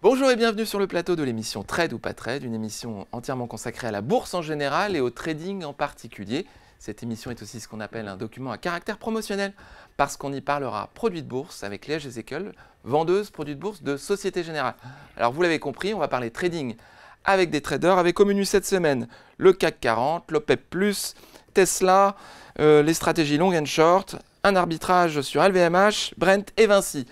Bonjour et bienvenue sur le plateau de l'émission Trade ou pas Trade, une émission entièrement consacrée à la bourse en général et au trading en particulier. Cette émission est aussi ce qu'on appelle un document à caractère promotionnel parce qu'on y parlera produits de bourse avec Léa Gézéquel, vendeuse produits de bourse de Société Générale. Alors vous l'avez compris, on va parler trading avec des traders avec au menu cette semaine le CAC 40, l'OPEP+, Tesla, les stratégies long and short, un arbitrage sur LVMH, Brent et Vinci.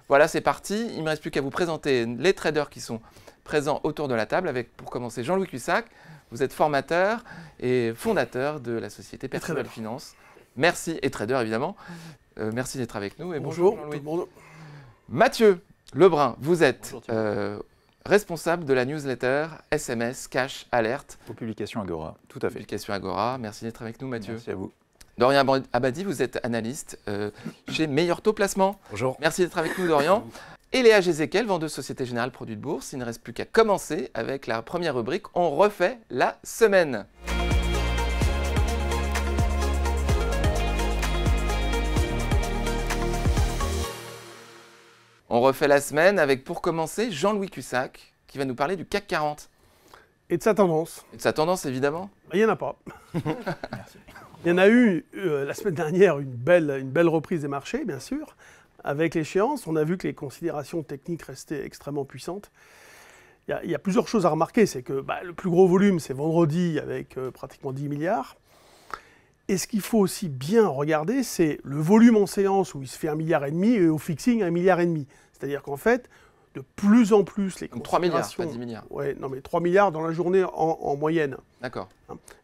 Voilà, c'est parti. Il ne me reste plus qu'à vous présenter les traders qui sont présents autour de la table avec, pour commencer, Jean-Louis Cussac. Vous êtes formateur et fondateur de la société Perceval Finance. Merci, et trader évidemment. Merci d'être avec nous. Et bonjour Jean-Louis. Bonjour. Mathieu Lebrun, vous êtes responsable de la newsletter SMS Cash Alert. Aux publications Agora, tout à fait. Publication Agora. Merci d'être avec nous Mathieu. Merci à vous. Dorian Abadi, vous êtes analyste chez Meilleur Taux Placement. Bonjour. Merci d'être avec nous, Dorian. Et Léa Gézéquel, vendeuse Société Générale Produits de Bourse. Il ne reste plus qu'à commencer avec la première rubrique. On refait la semaine. On refait la semaine avec, pour commencer, Jean-Louis Cussac, qui va nous parler du CAC 40. Et de sa tendance. Et de sa tendance, évidemment. Il n'y en a pas. Merci. Il y en a eu la semaine dernière une belle reprise des marchés, bien sûr. Avec l'échéance, on a vu que les considérations techniques restaient extrêmement puissantes. Il y a plusieurs choses à remarquer. C'est que le plus gros volume, c'est vendredi avec pratiquement 10 milliards. Et ce qu'il faut aussi bien regarder, c'est le volume en séance où il se fait 1,5 milliard et au fixing 1,5 milliard. C'est-à-dire qu'en fait, de plus en plus, les donc 3 milliards, pas 10 milliards. Ouais, non, mais 3 milliards dans la journée en moyenne. D'accord.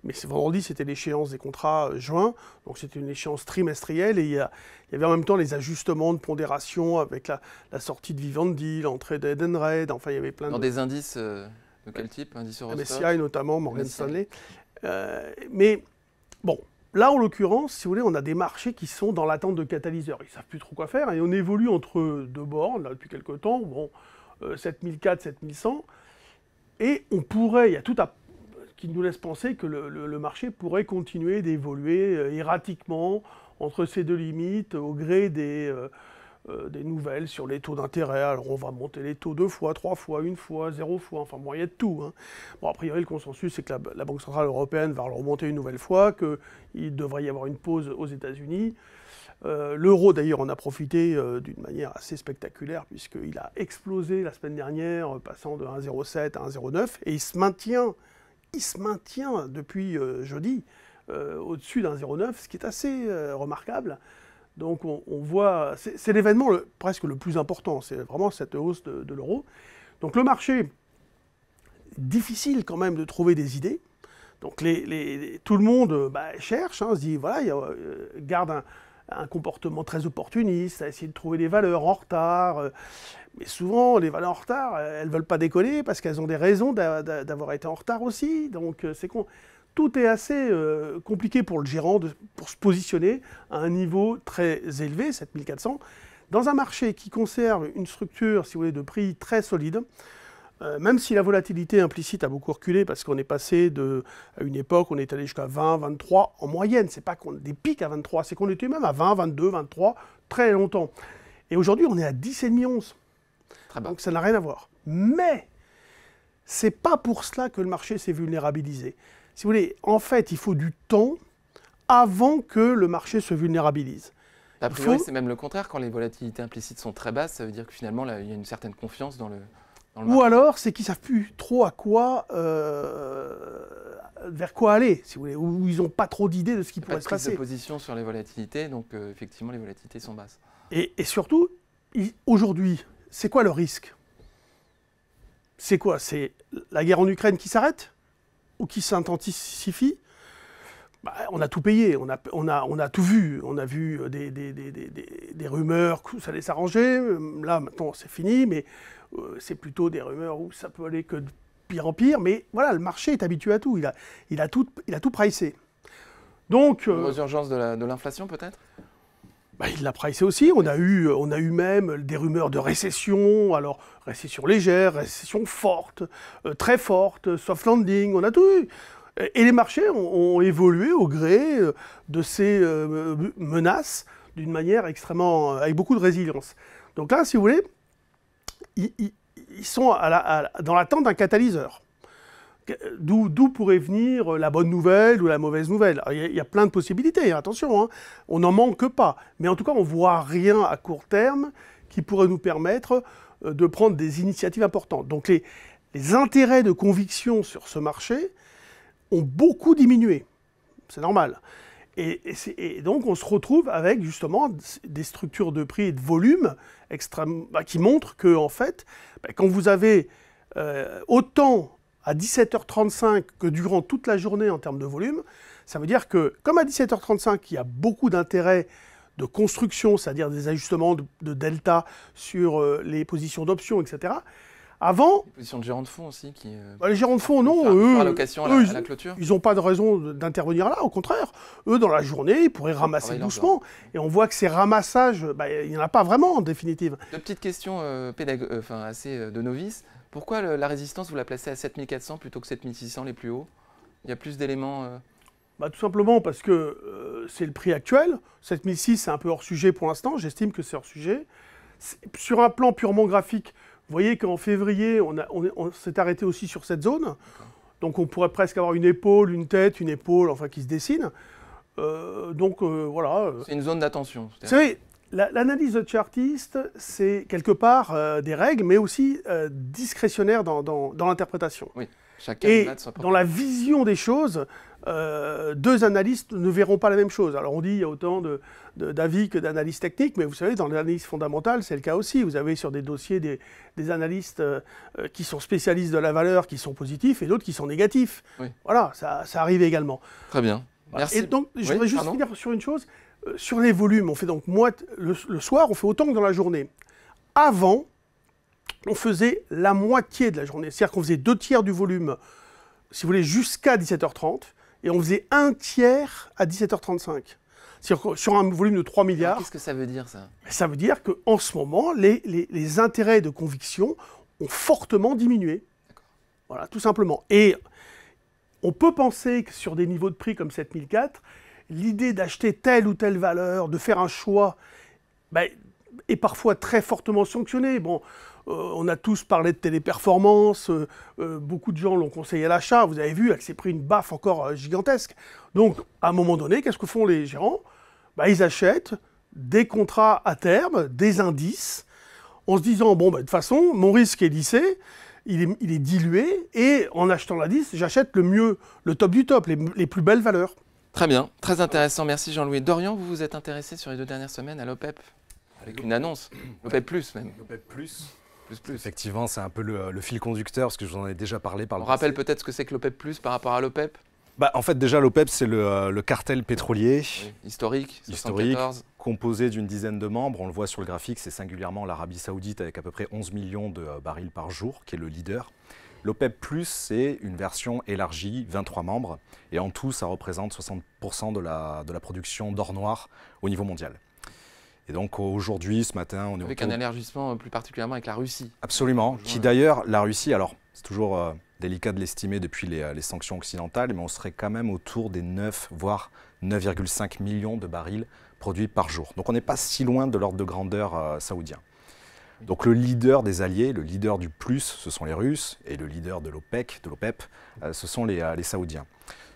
Mais vendredi, c'était l'échéance des contrats juin, donc c'était une échéance trimestrielle, et il y avait en même temps les ajustements de pondération avec la sortie de Vivendi, l'entrée d'Edenred, enfin il y avait plein dans des indices de quel type? Indices Eurostoxx, MSCI notamment, Morgan Stanley. Mais bon, là en l'occurrence, si vous voulez, on a des marchés qui sont dans l'attente de catalyseurs. Ils ne savent plus trop quoi faire, et on évolue entre deux bornes, là, depuis quelques temps, bon, 7004, 7100, et on pourrait, il y a tout qui nous laisse penser que le marché pourrait continuer d'évoluer erratiquement entre ces deux limites au gré des nouvelles sur les taux d'intérêt. Alors on va monter les taux 2 fois, 3 fois, 1 fois, 0 fois, enfin bon, il y a de tout. Hein. Bon, a priori, le consensus, c'est que la Banque Centrale Européenne va le remonter une nouvelle fois, qu'il devrait y avoir une pause aux États-Unis. L'euro, d'ailleurs, en a profité d'une manière assez spectaculaire, puisqu'il a explosé la semaine dernière, passant de 1,07 à 1,09, et il se maintient depuis jeudi au-dessus d'un 0,9, ce qui est assez remarquable. Donc on voit, c'est l'événement presque le plus important, c'est vraiment cette hausse de l'euro. Donc le marché, difficile quand même de trouver des idées. Donc tout le monde cherche, se dit, voilà, garde un comportement très opportuniste, à essayer de trouver des valeurs en retard. Mais souvent, les valeurs en retard, elles ne veulent pas décoller parce qu'elles ont des raisons d'avoir été en retard aussi. Donc, c'est con. Tout est assez compliqué pour le gérant pour se positionner à un niveau très élevé, 7400, dans un marché qui conserve une structure, si vous voulez, de prix très solide. Même si la volatilité implicite a beaucoup reculé, parce qu'on est passé à une époque, on est allé jusqu'à 20, 23 en moyenne. C'est pas qu'on des pics à 23, c'est qu'on était même à 20, 22, 23 très longtemps. Et aujourd'hui, on est à 10,5, 11. Donc ça n'a rien à voir. Mais c'est pas pour cela que le marché s'est vulnérabilisé. Si vous voulez, en fait, il faut du temps avant que le marché se vulnérabilise. A priori, c'est même le contraire. Quand les volatilités implicites sont très basses, ça veut dire que finalement, là, il y a une certaine confiance dans le marché. Ou alors, c'est qu'ils ne savent plus trop vers quoi aller, si vous voulez, ou ils n'ont pas trop d'idées de ce qui pourrait se passer. Pas de prise de position sur les volatilités, donc effectivement, les volatilités sont basses. Et surtout, aujourd'hui, c'est quoi le risque? C'est quoi? C'est la guerre en Ukraine qui s'arrête? Ou qui s'intensifie? On a tout payé, on a tout vu. On a vu des rumeurs que ça allait s'arranger. Là, maintenant, c'est fini, mais c'est plutôt des rumeurs où ça peut aller que de pire en pire. Mais voilà, le marché est habitué à tout. Il a tout pricé. Donc, une résurgence de l'inflation, peut-être? Il l'a pricé aussi. On a eu même des rumeurs de récession. Alors, récession légère, récession forte, très forte, soft landing, on a tout eu. Et les marchés ont évolué au gré de ces menaces d'une manière extrêmement, avec beaucoup de résilience. Donc là, si vous voulez, il ils sont dans l'attente d'un catalyseur. D'où pourrait venir la bonne nouvelle ou la mauvaise nouvelle. Il y a plein de possibilités, attention, hein. On n'en manque pas. Mais en tout cas, on ne voit rien à court terme qui pourrait nous permettre de prendre des initiatives importantes. Donc les intérêts de conviction sur ce marché ont beaucoup diminué. C'est normal. Et donc, on se retrouve avec justement des structures de prix et de volume qui montrent que, en fait, quand vous avez autant à 17h35 que durant toute la journée en termes de volume, ça veut dire que, comme à 17h35, il y a beaucoup d'intérêt de construction, c'est-à-dire des ajustements de delta sur les positions d'options, etc. Avant... Les positions de gérants de fonds aussi qui... les gérants de fonds, non, à la clôture. Ils n'ont pas de raison d'intervenir là, au contraire. Eux, dans la journée, ils pourraient ramasser doucement. Et on voit que ces ramassages, il n'y en a pas vraiment, en définitive. Deux petites questions assez de novices. Pourquoi la résistance, vous la placez à 7400 plutôt que 7600 les plus hauts? Il y a plus d'éléments... Tout simplement parce que c'est le prix actuel. 7006, c'est un peu hors sujet pour l'instant. J'estime que c'est hors sujet. Sur un plan purement graphique, vous voyez qu'en février, on s'est arrêté aussi sur cette zone. Donc on pourrait presque avoir une épaule, une tête, une épaule, enfin qui se dessine. Voilà. C'est une zone d'attention. Vous savez, l'analyse de chartiste, c'est quelque part des règles, mais aussi discrétionnaire dans l'interprétation. Oui, chacun et dans la vision des choses, deux analystes ne verront pas la même chose. Alors on dit qu'il y a autant d'avis que d'analyses techniques, mais vous savez, dans l'analyse fondamentale, c'est le cas aussi. Vous avez sur des dossiers des analystes qui sont spécialistes de la valeur, qui sont positifs, et d'autres qui sont négatifs. Oui. Voilà, ça arrive également. Très bien, merci. Et donc, je voudrais juste finir sur une chose. Sur les volumes, on fait donc le soir, on fait autant que dans la journée. Avant, on faisait la moitié de la journée. C'est-à-dire qu'on faisait 2/3 du volume, si vous voulez, jusqu'à 17h30, et on faisait 1/3 à 17h35. C'est-à-dire sur un volume de 3 milliards. Qu'est-ce que ça veut dire, ça? Ça veut dire qu'en ce moment, les intérêts de conviction ont fortement diminué. Voilà, tout simplement. Et on peut penser que sur des niveaux de prix comme 7004, l'idée d'acheter telle ou telle valeur, de faire un choix, est parfois très fortement sanctionnée. Bon, on a tous parlé de téléperformance, beaucoup de gens l'ont conseillé à l'achat, vous avez vu, elle s'est pris une baffe encore gigantesque. Donc, à un moment donné, qu'est-ce que font les gérants? Ils achètent des contrats à terme, des indices, en se disant, de toute façon, mon risque est lissé, il est dilué, et en achetant l'indice, j'achète le mieux, le top du top, les plus belles valeurs. Très bien, très intéressant, merci Jean-Louis. Dorian, vous vous êtes intéressé sur les 2 dernières semaines à l'OPEP, avec une annonce, l'OPEP+, même. L'OPEP+. Plus. Effectivement, c'est un peu le fil conducteur, parce que je vous en ai déjà parlé par le passé. On rappelle peut-être ce que c'est que l'OPEP+, par rapport à l'OPEP? En fait, déjà, l'OPEP, c'est le cartel pétrolier. Oui, historique, 74. Composé d'une dizaine de membres. On le voit sur le graphique, c'est singulièrement l'Arabie Saoudite avec à peu près 11 millions de barils par jour, qui est le leader. L'OPEP+, c'est une version élargie, 23 membres, et en tout, ça représente 60% de la production d'or noir au niveau mondial. Et donc aujourd'hui, ce matin, on est avec un élargissement plus particulièrement avec la Russie. Absolument, qui d'ailleurs, la Russie, alors c'est toujours délicat de l'estimer depuis les sanctions occidentales, mais on serait quand même autour des 9, voire 9,5 millions de barils produits par jour. Donc on n'est pas si loin de l'ordre de grandeur saoudien. Donc le leader des alliés, le leader du plus, ce sont les Russes, et le leader de l'OPEC, de l'OPEP, ce sont les Saoudiens.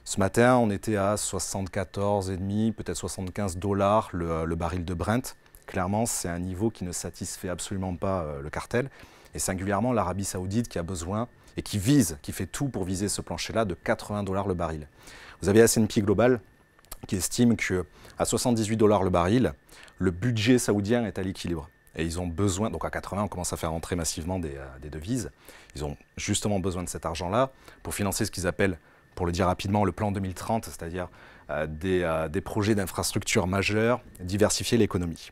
Ce matin, on était à 74,5, peut-être $75 le baril de Brent. Clairement, c'est un niveau qui ne satisfait absolument pas le cartel, et singulièrement l'Arabie Saoudite qui a besoin, et qui fait tout pour viser ce plancher-là de $80 le baril. Vous avez S&P Global qui estime qu'à $78 le baril, le budget saoudien est à l'équilibre. Et ils ont besoin, donc à 80, on commence à faire entrer massivement des devises. Ils ont justement besoin de cet argent-là pour financer ce qu'ils appellent, pour le dire rapidement, le plan 2030, c'est-à-dire des projets d'infrastructures majeurs, diversifier l'économie.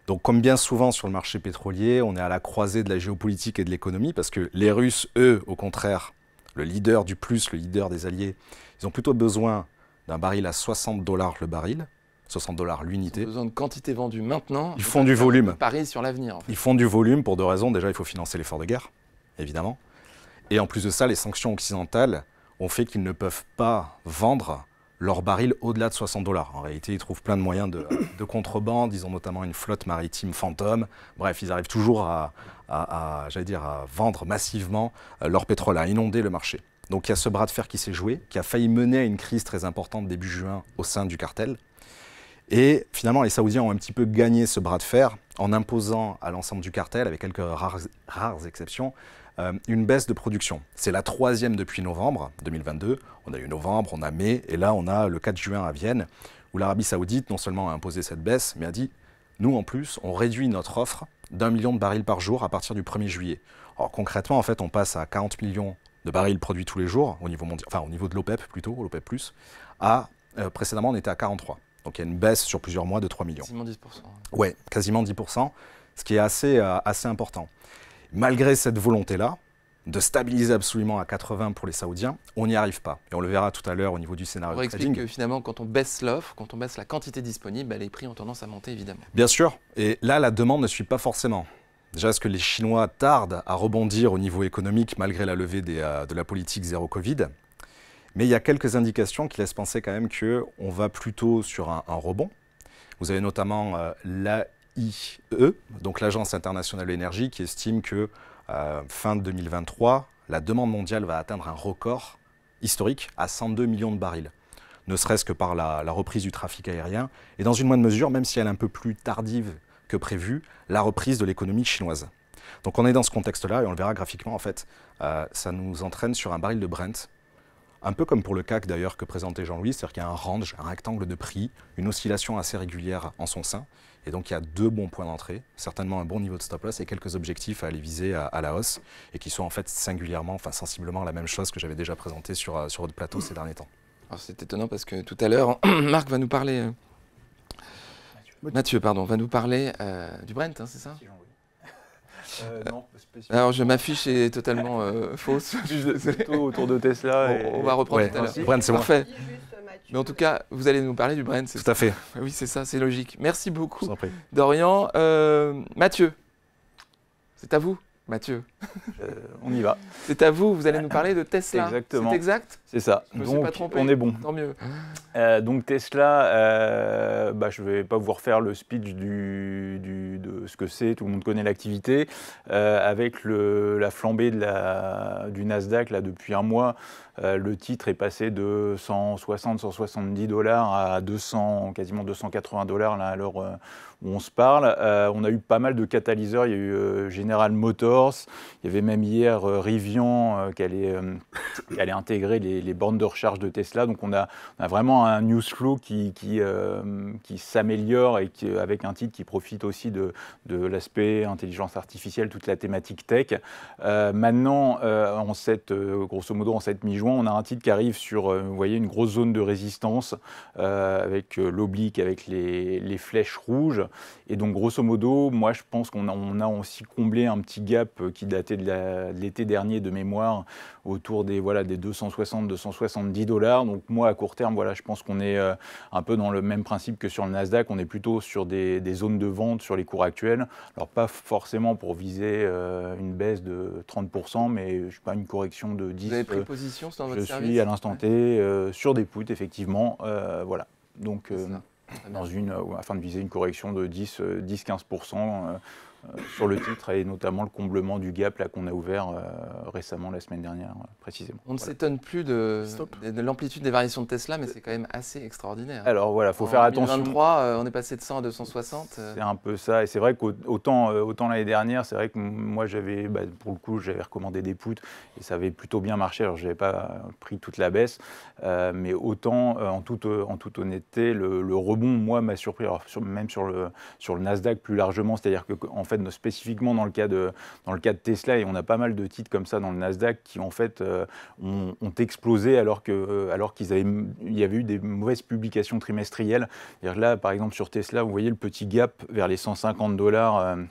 Donc comme bien souvent sur le marché pétrolier, on est à la croisée de la géopolitique et de l'économie, parce que les Russes, eux, au contraire, le leader du plus, le leader des alliés, ils ont plutôt besoin d'un baril à $60 le baril, $60 l'unité. Ils ont besoin de quantité vendue maintenant. Ils font du volume. Paris sur l'avenir. En fait. Ils font du volume pour 2 raisons. Déjà, il faut financer l'effort de guerre, évidemment. Et en plus de ça, les sanctions occidentales ont fait qu'ils ne peuvent pas vendre leur baril au-delà de 60 $. En réalité, ils trouvent plein de moyens de contrebande. Ils ont notamment une flotte maritime fantôme. Bref, ils arrivent toujours à vendre massivement leur pétrole, à inonder le marché. Donc il y a ce bras de fer qui s'est joué, qui a failli mener à une crise très importante début juin au sein du cartel. Et finalement, les Saoudiens ont un petit peu gagné ce bras de fer en imposant à l'ensemble du cartel, avec quelques rares exceptions, une baisse de production. C'est la 3e depuis novembre 2022. On a eu novembre, on a mai, et là on a le 4 juin à Vienne, où l'Arabie Saoudite non seulement a imposé cette baisse, mais a dit « nous en plus, on réduit notre offre d'1 million de barils par jour à partir du 1er juillet ». Alors concrètement, en fait, on passe à 40 millions de barils produits tous les jours, au niveau mondial, enfin au niveau de l'OPEP plutôt, l'OPEP+, précédemment on était à 43. Donc il y a une baisse sur plusieurs mois de 3 millions. Quasiment 10%. Oui, quasiment 10%, ce qui est assez important. Malgré cette volonté-là, de stabiliser absolument à 80 pour les Saoudiens, on n'y arrive pas. Et on le verra tout à l'heure au niveau du scénario de trading. On explique que finalement, quand on baisse l'offre, quand on baisse la quantité disponible, les prix ont tendance à monter évidemment. Bien sûr, et là la demande ne suit pas forcément. Déjà, est-ce que les Chinois tardent à rebondir au niveau économique malgré la levée de la politique zéro Covid? Mais il y a quelques indications qui laissent penser quand même qu'on va plutôt sur un rebond. Vous avez notamment l'AIE, donc l'Agence internationale de l'énergie, qui estime que fin 2023, la demande mondiale va atteindre un record historique à 102 millions de barils, ne serait-ce que par la reprise du trafic aérien. Et dans une moindre mesure, même si elle est un peu plus tardive que prévu, la reprise de l'économie chinoise. Donc on est dans ce contexte-là, et on le verra graphiquement, en fait, ça nous entraîne sur un baril de Brent, un peu comme pour le CAC d'ailleurs que présentait Jean-Louis, c'est-à-dire qu'il y a un range, un rectangle de prix, une oscillation assez régulière en son sein, et donc il y a 2 bons points d'entrée, certainement un bon niveau de stop-loss et quelques objectifs à aller viser à la hausse, et qui sont en fait singulièrement, enfin sensiblement la même chose que j'avais déjà présenté sur votre plateau ces derniers temps. Alors c'est étonnant parce que tout à l'heure, Marc va nous parler... Mathieu, pardon, va nous parler du Brent, hein, c'est ça? Non, alors m'affiche est totalement fausse. Plutôt autour de Tesla. On va reprendre tout à l'heure. Brent, c'est parfait. Mais en tout cas, vous allez nous parler du Brent. Tout à fait. Oui, c'est ça, c'est logique. Merci beaucoup, Dorian. Mathieu, c'est à vous, Mathieu. On y va. C'est à vous, vous allez nous parler de Tesla. Exactement. C'est exact? C'est ça. Je me suis pas trompé. On est bon. Tant mieux. Donc Tesla, je ne vais pas vous refaire le speech de ce que c'est, tout le monde connaît l'activité. Avec la flambée du Nasdaq là, depuis un mois, le titre est passé de 160-170 $ à 200, quasiment 280 $ là, à l'heure où on se parle. On a eu pas mal de catalyseurs, il y a eu General Motors, il y avait même hier Rivian qui allait intégrer les bornes de recharge de Tesla. Donc on a vraiment un news flow qui s'améliore et avec un titre qui profite aussi de l'aspect intelligence artificielle, toute la thématique tech. Maintenant, grosso modo en cette mi-juin, on a un titre qui arrive sur, vous voyez, une grosse zone de résistance avec l'oblique, avec les flèches rouges. Et donc grosso modo, moi je pense qu'on a aussi comblé un petit gap qui datait de l'été dernier de mémoire, autour des 260-270 $. Donc moi à court terme, je pense qu'on est un peu dans le même principe que sur le Nasdaq. On est plutôt sur des zones de vente sur les cours actuels. Alors pas forcément pour viser une baisse de 30%, mais je sais pas, une correction de 10%. Vous avez pris position dans votre service? Je suis à l'instant T sur des puts, effectivement. Voilà. Donc afin de viser une correction de 10-15% sur le titre, et notamment le comblement du gap là qu'on a ouvert récemment la semaine dernière précisément. On ne s'étonne plus de l'amplitude des variations de Tesla, mais c'est quand même assez extraordinaire. Alors voilà, il faut faire attention. En 2023, on est passé de 100 à 260. C'est un peu ça, et c'est vrai qu'autant l'année dernière, c'est vrai que moi j'avais, pour le coup, j'avais recommandé des puts et ça avait plutôt bien marché. Alors je n'avais pas pris toute la baisse, mais autant en toute honnêteté, le rebond, moi, m'a surpris. Alors, même sur le Nasdaq plus largement, c'est-à-dire que en fait, spécifiquement dans le cas de Tesla, et on a pas mal de titres comme ça dans le Nasdaq qui en fait ont explosé alors qu'il y avait eu des mauvaises publications trimestrielles. Là, par exemple, sur Tesla, vous voyez le petit gap vers les 150 $.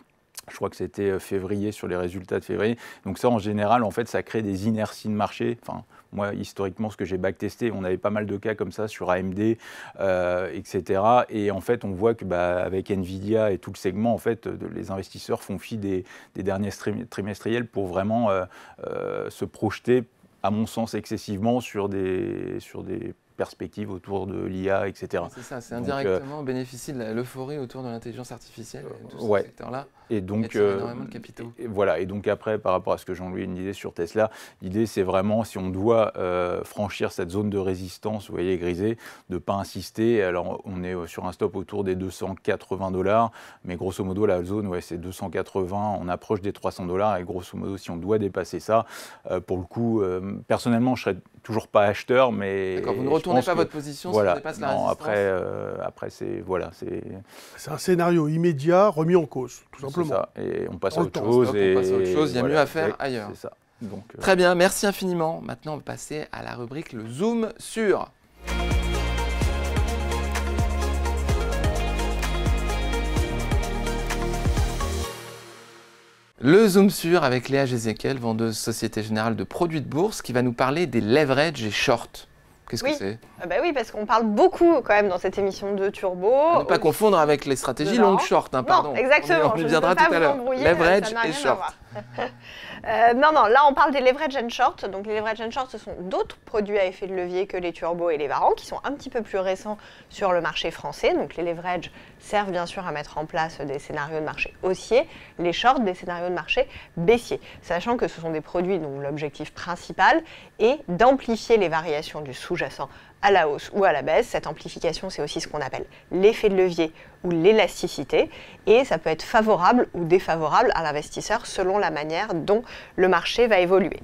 Je crois que c'était février, sur les résultats de février. Donc ça, en général, en fait, ça crée des inerties de marché. Enfin, moi, historiquement, ce que j'ai backtesté, on avait pas mal de cas comme ça sur AMD, etc. Et en fait, on voit que avec Nvidia et tout le segment, en fait, les investisseurs font fi des derniers trimestriels pour vraiment se projeter, à mon sens, excessivement sur des perspectives autour de l'IA, etc. C'est ça, c'est indirectement bénéficier de l'euphorie autour de l'intelligence artificielle, de ce ouais. secteur-là. Et donc, énormément de capitaux. Voilà. Et donc après, par rapport à ce que Jean-Louis nous disait sur Tesla, l'idée c'est vraiment, si on doit franchir cette zone de résistance, vous voyez, grisée, de ne pas insister. Alors on est sur un stop autour des $280, mais grosso modo la zone, ouais, c'est 280, on approche des $300. Et grosso modo, si on doit dépasser ça, pour le coup, personnellement, je ne serais toujours pas acheteur, mais... D'accord, vous ne retournez pas votre position voilà, si on dépasse la résistance. Après c'est... Voilà, c'est un scénario immédiat remis en cause, tout simplement. Ça. Et on passe à Dans le autre temps. chose. Stop, on passe à autre chose, il y a mieux à faire ouais, ailleurs. C'est ça. Donc, Très bien, merci infiniment. Maintenant, on va passer à la rubrique le Zoom sur. Le Zoom sur avec Léa Gézéquel, vendeuse Société Générale de produits de bourse, qui va nous parler des leverage et short. Qu'est-ce que c'est? Bah oui, parce qu'on parle beaucoup quand même dans cette émission de Turbo. À ne pas confondre avec les stratégies long-short, hein, pardon. Non, exactement. On y viendra tout à l'heure. Leverage et short. Non, là on parle des leverage and short. Donc les leverage and short, ce sont d'autres produits à effet de levier que les turbos et les varans, qui sont un petit peu plus récents sur le marché français. Donc les leverage servent bien sûr à mettre en place des scénarios de marché haussiers, les shorts des scénarios de marché baissiers, sachant que ce sont des produits dont l'objectif principal est d'amplifier les variations du sous-jacent à la hausse ou à la baisse. Cette amplification, c'est aussi ce qu'on appelle l'effet de levier ou l'élasticité, et ça peut être favorable ou défavorable à l'investisseur selon la manière dont le marché va évoluer.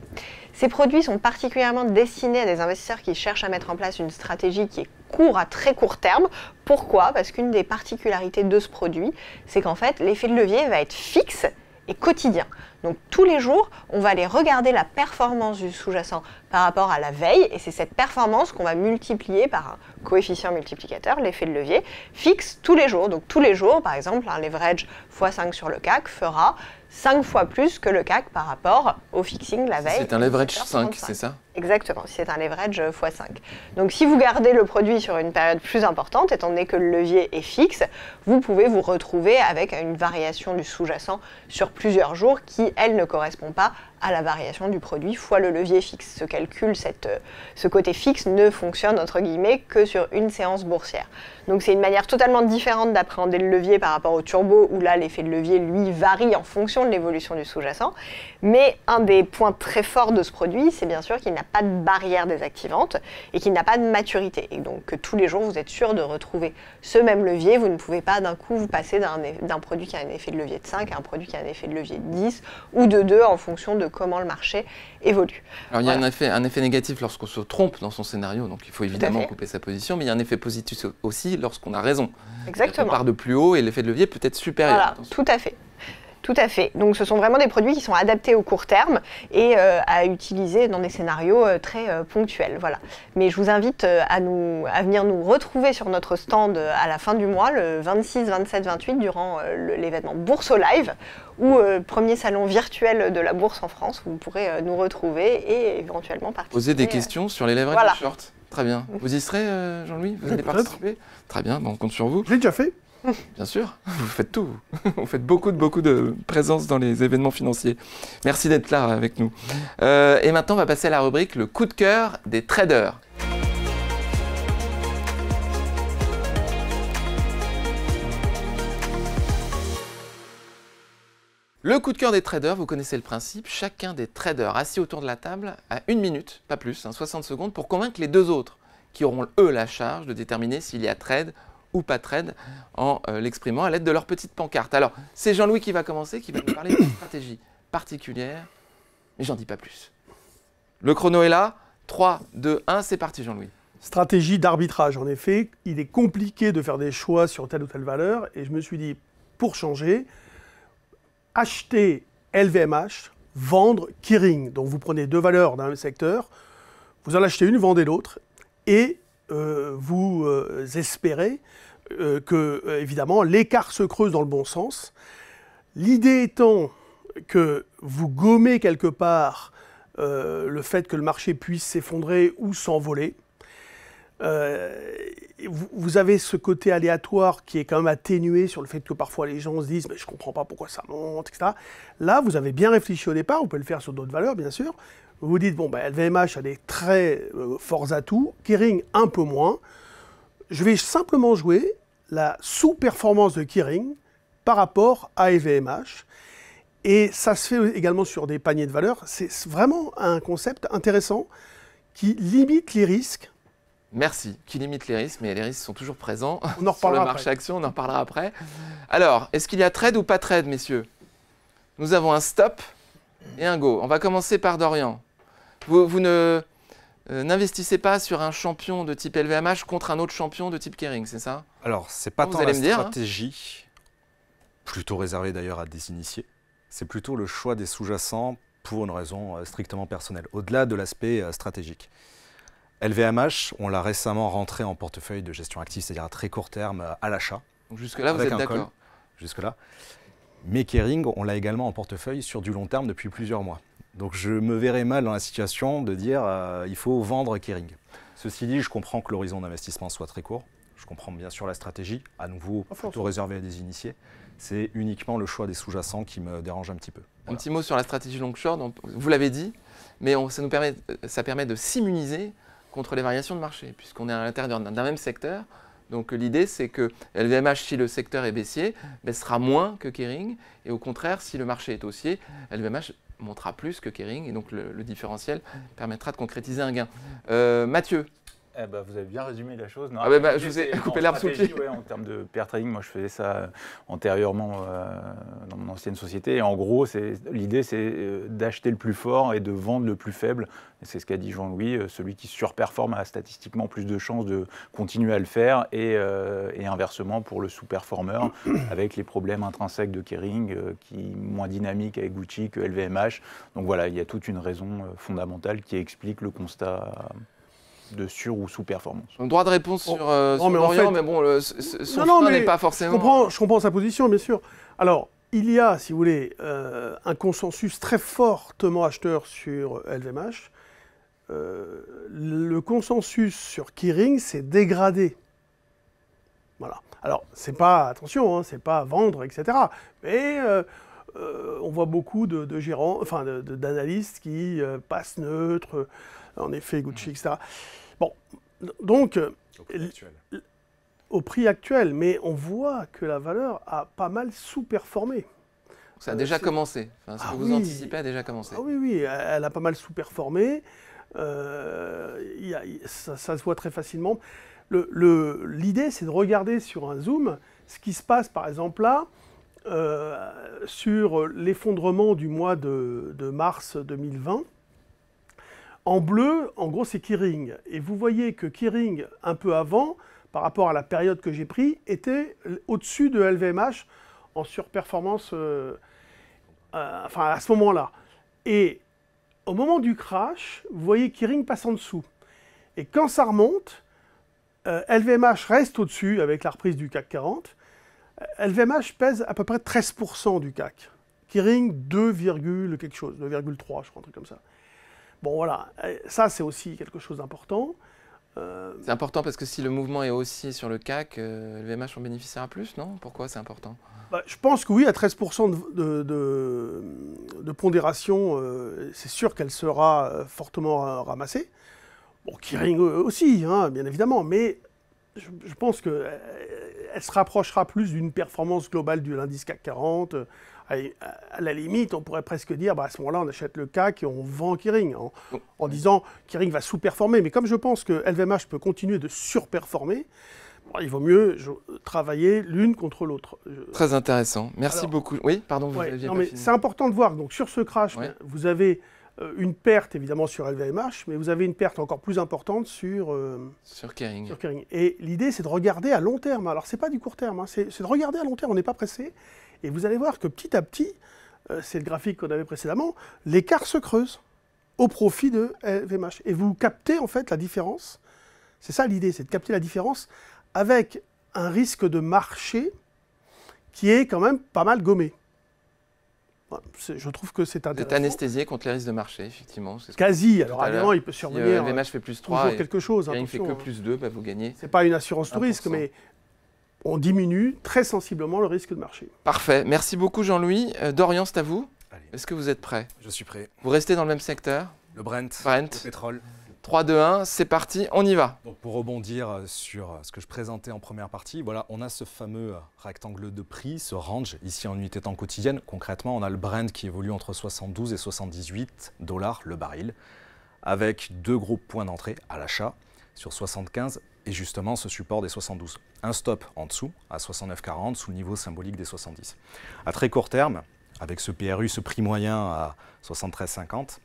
Ces produits sont particulièrement destinés à des investisseurs qui cherchent à mettre en place une stratégie qui est court à très court terme. Pourquoi? Parce qu'une des particularités de ce produit, c'est qu'en fait, l'effet de levier va être fixe et quotidien. Donc tous les jours, on va aller regarder la performance du sous-jacent par rapport à la veille, et c'est cette performance qu'on va multiplier par un coefficient multiplicateur, l'effet de levier, fixe tous les jours. Donc tous les jours, par exemple, un leverage x5 sur le CAC fera 5 fois plus que le CAC par rapport au fixing la veille. C'est un leverage 5, c'est ça? Exactement, c'est un leverage x5. Donc si vous gardez le produit sur une période plus importante, étant donné que le levier est fixe, vous pouvez vous retrouver avec une variation du sous-jacent sur plusieurs jours qui, elle, ne correspond pas à la variation du produit fois le levier fixe. Ce calcul, ce côté fixe ne fonctionne entre guillemets que sur une séance boursière. Donc c'est une manière totalement différente d'appréhender le levier par rapport au turbo, où là l'effet de levier lui varie en fonction de l'évolution du sous-jacent. Mais un des points très forts de ce produit, c'est bien sûr qu'il n'a pas de barrière désactivante et qu'il n'a pas de maturité. Et donc que tous les jours vous êtes sûr de retrouver ce même levier. Vous ne pouvez pas d'un coup vous passer d'un produit qui a un effet de levier de 5 à un produit qui a un effet de levier de 10 ou de 2 en fonction de comment le marché évolue. Alors il y a un effet négatif lorsqu'on se trompe dans son scénario, donc il faut évidemment couper sa position, mais il y a un effet positif aussi lorsqu'on a raison. Exactement. On part de plus haut et l'effet de levier peut être supérieur. Voilà, tout à fait. Tout à fait. Donc ce sont vraiment des produits qui sont adaptés au court terme et à utiliser dans des scénarios très ponctuels. Voilà. Mais je vous invite à venir nous retrouver sur notre stand à la fin du mois, le 26, 27, 28, durant l'événement Bourse au Live, ou premier salon virtuel de la bourse en France, où vous pourrez nous retrouver et éventuellement participer. Poser des questions sur les leverage short. Très bien. Vous y serez, Jean-Louis? Vous allez participer? Très bien, bon, on compte sur vous. Je l'ai déjà fait. Bien sûr, vous faites tout. Vous faites beaucoup de présence dans les événements financiers. Merci d'être là avec nous. Et maintenant, on va passer à la rubrique le coup de cœur des traders. Le coup de cœur des traders, vous connaissez le principe. Chacun des traders assis autour de la table a 1 minute, pas plus, 60 secondes, pour convaincre les deux autres qui auront, eux, la charge de déterminer s'il y a trade ou pas trade en l'exprimant à l'aide de leur petite pancarte. Alors, c'est Jean-Louis qui va commencer, qui va nous parler d'une stratégie particulière, mais j'en dis pas plus. Le chrono est là. 3, 2, 1, c'est parti Jean-Louis. Stratégie d'arbitrage, en effet. Il est compliqué de faire des choix sur telle ou telle valeur, et je me suis dit, pour changer, acheter LVMH, vendre Kering. Donc vous prenez deux valeurs d'un même secteur, vous en achetez une, vendez l'autre, et vous espérez que, évidemment, l'écart se creuse dans le bon sens. L'idée étant que vous gommez quelque part le fait que le marché puisse s'effondrer ou s'envoler. Vous avez ce côté aléatoire qui est quand même atténué sur le fait que parfois les gens se disent « mais je ne comprends pas pourquoi ça monte », etc. Là, vous avez bien réfléchi au départ, vous pouvez le faire sur d'autres valeurs, bien sûr. Vous vous dites « bon, ben, LVMH a des très forts atouts, Kering un peu moins. Je vais simplement jouer la sous-performance de Kering par rapport à LVMH. » Et ça se fait également sur des paniers de valeurs. C'est vraiment un concept intéressant qui limite les risques. Merci, qui limite les risques, mais les risques sont toujours présents On en sur le reparlera marché après. action, on en reparlera après. Alors, est-ce qu'il y a trade ou pas trade, messieurs? Nous avons un stop et un go. On va commencer par Dorian. Vous n'investissez pas sur un champion de type LVMH contre un autre champion de type Kering, c'est ça? Alors, c'est pas Vous tant allez la me dire, hein. stratégie, plutôt réservée d'ailleurs à des initiés, c'est plutôt le choix des sous-jacents pour une raison strictement personnelle, au-delà de l'aspect stratégique. LVMH, on l'a récemment rentré en portefeuille de gestion active, c'est-à-dire à très court terme à l'achat. Donc jusque-là, vous avec êtes un call, d'accord? jusque-là. Mais Kering, on l'a également en portefeuille sur du long terme depuis plusieurs mois. Donc je me verrais mal dans la situation de dire il faut vendre Kering. Ceci dit, je comprends que l'horizon d'investissement soit très court. Je comprends bien sûr la stratégie, à nouveau plutôt réservée à des initiés. C'est uniquement le choix des sous-jacents qui me dérange un petit peu. Un petit mot sur la stratégie long short, vous l'avez dit, mais ça permet de s'immuniser contre les variations de marché, puisqu'on est à l'intérieur d'un même secteur. Donc l'idée, c'est que LVMH, si le secteur est baissier, baissera moins que Kering, et au contraire, si le marché est haussier, LVMH montera plus que Kering, et donc le différentiel permettra de concrétiser un gain. Mathieu? Vous avez bien résumé la chose. Non, je vous ai coupé l'herbe sous le pied. Ouais, en termes de pair trading, moi je faisais ça antérieurement dans mon ancienne société. Et en gros, l'idée c'est d'acheter le plus fort et de vendre le plus faible. C'est ce qu'a dit Jean-Louis. Celui qui surperforme a statistiquement plus de chances de continuer à le faire et inversement pour le sous-performeur avec les problèmes intrinsèques de Kering qui est moins dynamique avec Gucci que LVMH. Donc voilà, il y a toute une raison fondamentale qui explique le constat de sur- ou sous-performance. Donc, droit de réponse sur non, mais en Dorian, fait- mais bon, son Non, frein mais n'est pas forcément... Je comprends sa position, bien sûr. Alors, il y a, si vous voulez, un consensus très fortement acheteur sur LVMH. Le consensus sur Kering s'est dégradé. Voilà. Alors, c'est pas, attention, hein, c'est pas vendre, etc. Mais on voit beaucoup de gérants, enfin d'analystes qui passent neutre, en effet, Gucci, etc. Bon, donc, au prix actuel, mais on voit que la valeur a pas mal sous-performé. Ça a déjà commencé. Enfin, ce que vous anticipez a déjà commencé. Ah oui, elle a pas mal sous-performé. Ça se voit très facilement. L'idée, c'est de regarder sur un zoom ce qui se passe, par exemple, là, sur l'effondrement du mois de mars 2020. En bleu, en gros, c'est Kering. Et vous voyez que Kering, un peu avant, par rapport à la période que j'ai pris, était au-dessus de LVMH en surperformance, enfin à ce moment-là. Et au moment du crash, vous voyez Kering passe en dessous. Et quand ça remonte, LVMH reste au-dessus avec la reprise du CAC 40. LVMH pèse à peu près 13% du CAC. Kering, 2, quelque chose, 2,3, je crois, un truc comme ça. Bon, voilà, ça, c'est aussi quelque chose d'important. C'est important parce que si le mouvement est haussier sur le CAC, LVMH en bénéficiera plus, non? Pourquoi c'est important? Je pense que oui, à 13% de pondération, c'est sûr qu'elle sera fortement ramassée. Bon, Kering aussi, hein, bien évidemment, mais je pense qu'elle se rapprochera plus d'une performance globale de l'indice CAC 40. À la limite, on pourrait presque dire, à ce moment-là, on achète le CAC et on vend Kering, en disant Kering va sous-performer. Mais comme je pense que LVMH peut continuer de surperformer, il vaut mieux travailler l'une contre l'autre. Très intéressant. Merci beaucoup. Oui, pardon, vous aviez pas fini. C'est important de voir. Donc, sur ce crash, vous avez une perte, évidemment, sur LVMH, mais vous avez une perte encore plus importante sur Kering. Et l'idée, c'est de regarder à long terme. Alors, ce n'est pas du court terme, hein, c'est de regarder à long terme. On n'est pas pressé. Et vous allez voir que petit à petit, c'est le graphique qu'on avait précédemment, l'écart se creuse au profit de LVMH. Et vous captez, en fait, la différence. C'est ça l'idée, c'est de capter la différence avec un risque de marché qui est quand même pas mal gommé. Voilà, je trouve que c'est Vous êtes intéressant. anesthésié contre les risques de marché, effectivement. C'est ce que- Quasi. Alors tout à évidemment, l'heure. il peut Si survenir LVMH fait plus 3 toujours et quelque chose. Kering fait que Attention, hein. plus 2, bah, vous gagnez. C'est pas une assurance tout 1%. risque, mais on diminue très sensiblement le risque de marché. Parfait. Merci beaucoup, Jean-Louis. Dorian, c'est à vous. Allez, Est-ce que vous êtes prêt? je suis prêt. Vous restez dans le même secteur? Le Brent, Brent. le pétrole. 3, 2, 1, c'est parti, on y va. Donc pour rebondir sur ce que je présentais en première partie, voilà, on a ce fameux rectangle de prix, ce range, ici en unité temps quotidienne. Concrètement, on a le Brent qui évolue entre 72 et 78 $ le baril, avec 2 gros points d'entrée à l'achat sur 75 et justement ce support des 72. Un stop en dessous à 69,40 sous le niveau symbolique des 70. À très court terme, avec ce PRU, ce prix moyen à 73,50,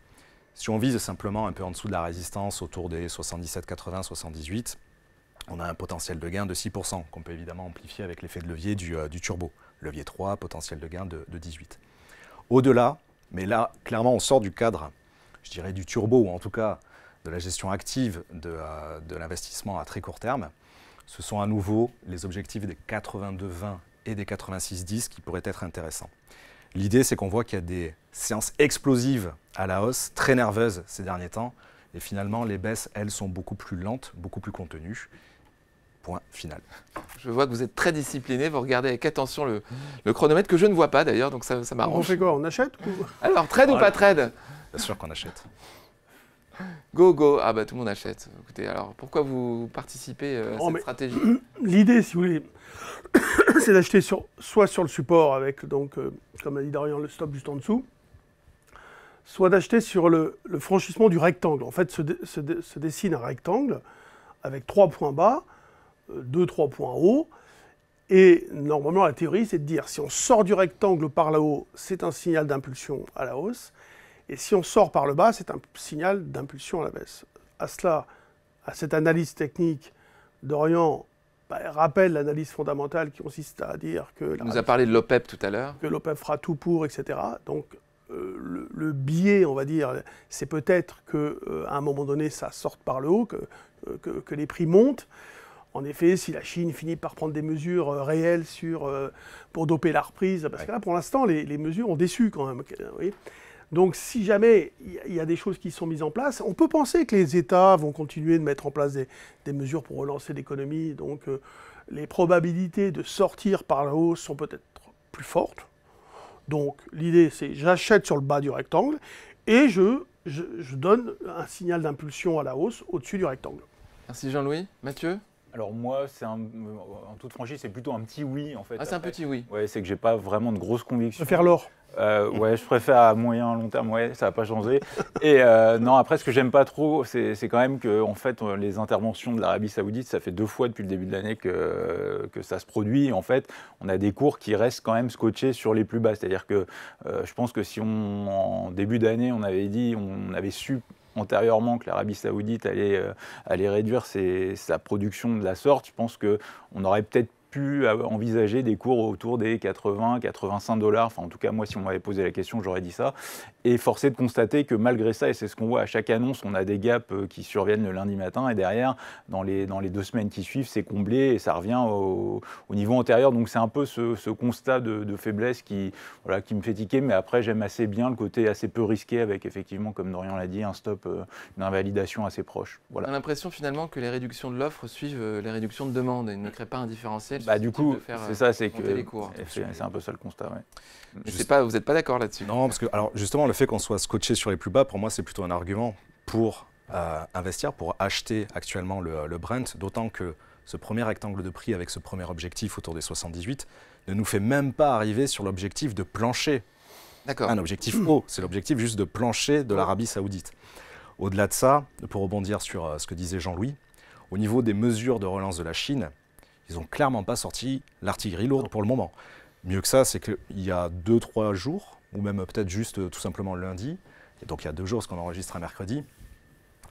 si on vise simplement un peu en dessous de la résistance, autour des 77,80, 78, on a un potentiel de gain de 6%, qu'on peut évidemment amplifier avec l'effet de levier du turbo. Levier 3, potentiel de gain de 18. Au-delà, mais là, clairement, on sort du cadre, je dirais, du turbo, ou en tout cas de la gestion active de l'investissement à très court terme. Ce sont à nouveau les objectifs des 82,20 et des 86,10 qui pourraient être intéressants. L'idée, c'est qu'on voit qu'il y a des séances explosives à la hausse, très nerveuses ces derniers temps. Et finalement, les baisses, elles, sont beaucoup plus lentes, beaucoup plus contenues. Point final. Je vois que vous êtes très discipliné, vous regardez avec attention le chronomètre que je ne vois pas d'ailleurs, donc ça On m'arrange. fait quoi? On achète ou... Alors, trade ou Voilà. pas trade? Bien sûr qu'on achète. Go, go. Ah bah tout le monde achète. Écoutez, alors pourquoi vous participez à Oh, cette mais- stratégie? L'idée, si vous voulez, c'est d'acheter soit sur le support avec, donc, comme a dit Dorian, le stop juste en dessous, soit d'acheter sur le franchissement du rectangle. En fait, se dessine un rectangle avec 3 points bas, 2-3 points hauts. Et normalement, la théorie, c'est de dire si on sort du rectangle par le haut, c'est un signal d'impulsion à la hausse. Et si on sort par le bas, c'est un signal d'impulsion à la baisse. À cela, à cette analyse technique, Dorian rappelle l'analyse fondamentale qui consiste à dire que On nous a parlé de l'OPEP tout à l'heure. que l'OPEP fera tout pour, etc. Donc le biais, on va dire, c'est peut-être qu'à un moment donné, ça sorte par le haut, que les prix montent. En effet, si la Chine finit par prendre des mesures réelles pour doper la reprise, parce que là, pour l'instant, les mesures ont déçu quand même. Oui. Donc, si jamais il y a des choses qui sont mises en place, on peut penser que les États vont continuer de mettre en place des mesures pour relancer l'économie. Donc, les probabilités de sortir par la hausse sont peut-être plus fortes. Donc, l'idée, c'est j'achète sur le bas du rectangle et je donne un signal d'impulsion à la hausse au-dessus du rectangle. Merci Jean-Louis. Mathieu? Alors moi, en toute franchise, c'est plutôt un petit oui en fait. Ah, c'est un après. petit oui. Ouais, c'est que j'ai pas vraiment de grosses Je convictions. préfère l'or. Ouais, je préfère à moyen, long terme, ouais, ça va pas changer. Et non, après, ce que j'aime pas trop, c'est quand même que, en fait, les interventions de l'Arabie Saoudite, ça fait 2 fois depuis le début de l'année que ça se produit. En fait, on a des cours qui restent quand même scotchés sur les plus bas. C'est-à-dire que je pense que si en début d'année, on avait su antérieurement que l'Arabie Saoudite allait réduire sa production de la sorte, je pense qu'on aurait peut-être pu envisager des cours autour des 80, 85 $. Enfin, en tout cas, moi, si on m'avait posé la question, j'aurais dit ça. Et forcé de constater que malgré ça, et c'est ce qu'on voit à chaque annonce, on a des gaps qui surviennent le lundi matin et derrière, dans les 2 semaines qui suivent, c'est comblé et ça revient au niveau antérieur. Donc, c'est un peu ce constat de faiblesse qui me fait tiquer. Mais après, j'aime assez bien le côté assez peu risqué avec, effectivement, comme Dorian l'a dit, un stop, une invalidation assez proche. Voilà. On a l'impression finalement que les réductions de l'offre suivent les réductions de demande et ne créent pas un différentiel. Bah, du coup, c'est ça, c'est monter les cours. c'est un peu ça le constat. Ouais. Mais vous n'êtes pas d'accord là-dessus? Non, parce que alors justement, le fait qu'on soit scotché sur les plus bas, pour moi, c'est plutôt un argument pour investir, pour acheter actuellement le Brent, d'autant que ce premier rectangle de prix avec ce premier objectif autour des 78 ne nous fait même pas arriver sur l'objectif de plancher. D'accord. Un objectif haut, c'est l'objectif juste de plancher de l'Arabie Saoudite. Au-delà de ça, pour rebondir sur ce que disait Jean-Louis, au niveau des mesures de relance de la Chine, ils n'ont clairement pas sorti l'artillerie lourde pour le moment. Mieux que ça, c'est qu'il y a 2-3 jours, ou même peut-être juste tout simplement lundi, et donc il y a 2 jours, parce qu'on enregistre un mercredi,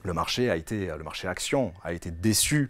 le marché action a été déçu